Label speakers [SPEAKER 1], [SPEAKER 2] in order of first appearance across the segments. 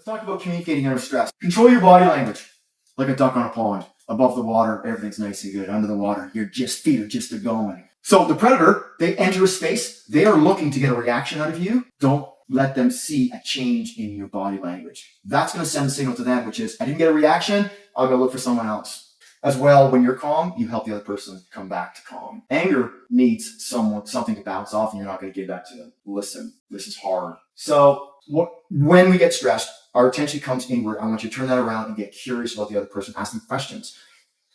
[SPEAKER 1] Let's talk about communicating under stress. Control your body language. Like a duck on a pond. Above the water, everything's nice and good. Under the water, your feet are just a-going. So the predator, they enter a space. They are looking to get a reaction out of you. Don't let them see a change in your body language. That's going to send a signal to them, which is, I didn't get a reaction, I'll go look for someone else. As well, when you're calm, you help the other person come back to calm. Anger needs something to bounce off, and you're not going to give that to them. Listen, this is hard. So when we get stressed, our attention comes inward. I want you to turn that around and get curious about the other person. Ask them questions.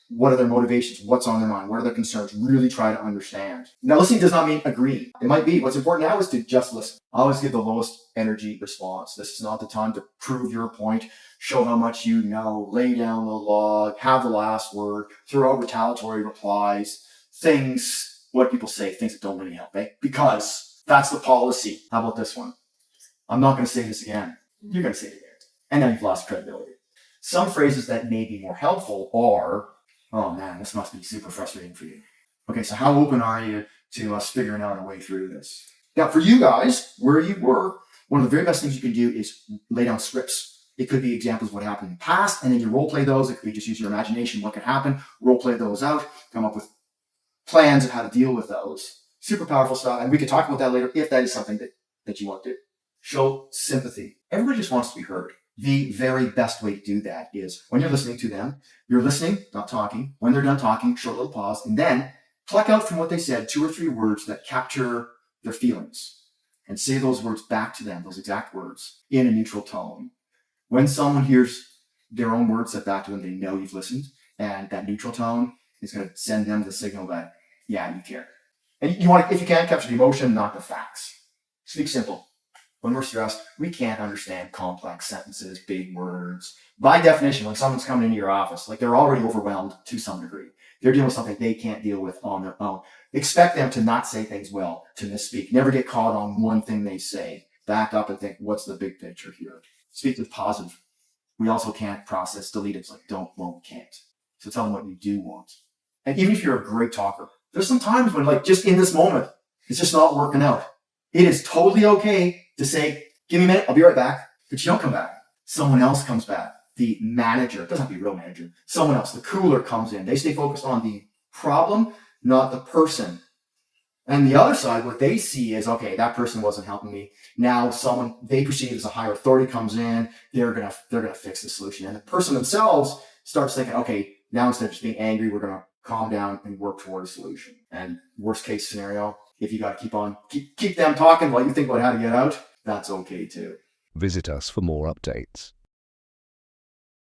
[SPEAKER 1] What are their motivations? What's on their mind? What are their concerns? Really try to understand. Now, listening does not mean agree. It might be. What's important now is to just listen. Always give the lowest energy response. This is not the time to prove your point, show how much you know, lay down the law, have the last word, throw out retaliatory replies, things, what people say, things that don't really help, eh? Because that's the policy. How about this one? I'm not going to say this again. You're going to say it again. And then you've lost credibility. Some phrases that may be more helpful are, oh man, this must be super frustrating for you. Okay, so how open are you to us figuring out a way through this? Now, for you guys, where you were, one of the very best things you can do is lay down scripts. It could be examples of what happened in the past, and then you role play those. It could be just use your imagination, what could happen, role play those out, come up with plans of how to deal with those. Super powerful stuff, and we could talk about that later if that is something that you want to do. Show sympathy. Everybody just wants to be heard. The very best way to do that is when you're listening to them, you're listening, not talking. When they're done talking, short little pause, and then pluck out from what they said 2 or 3 words that capture their feelings and say those words back to them, those exact words, in a neutral tone. When someone hears their own words said back to them, they know you've listened, and that neutral tone is going to send them the signal that, yeah, you care. And you want to, if you can, capture the emotion, not the facts. Speak simple. When we're stressed, we can't understand complex sentences, big words. By definition, when someone's coming into your office, like they're already overwhelmed to some degree. They're dealing with something they can't deal with on their own. Expect them to not say things well, to misspeak. Never get caught on one thing they say. Back up and think, what's the big picture here? Speak with positive. We also can't process deletives like don't, won't, can't. So tell them what you do want. And even if you're a great talker, there's some times when, like, just in this moment, it's just not working out. It is totally okay to say, give me a minute, I'll be right back. But you don't come back. Someone else comes back. The manager, it doesn't have to be a real manager, someone else, the cooler comes in. They stay focused on the problem, not the person. And the other side, what they see is, okay, that person wasn't helping me. Now someone they perceive as a higher authority comes in, they're gonna fix the solution. And the person themselves starts thinking, okay, now instead of just being angry, we're gonna calm down and work toward a solution. And worst case scenario, if you got to keep them talking while you think about how to get out, that's okay too.
[SPEAKER 2] Visit us for more updates.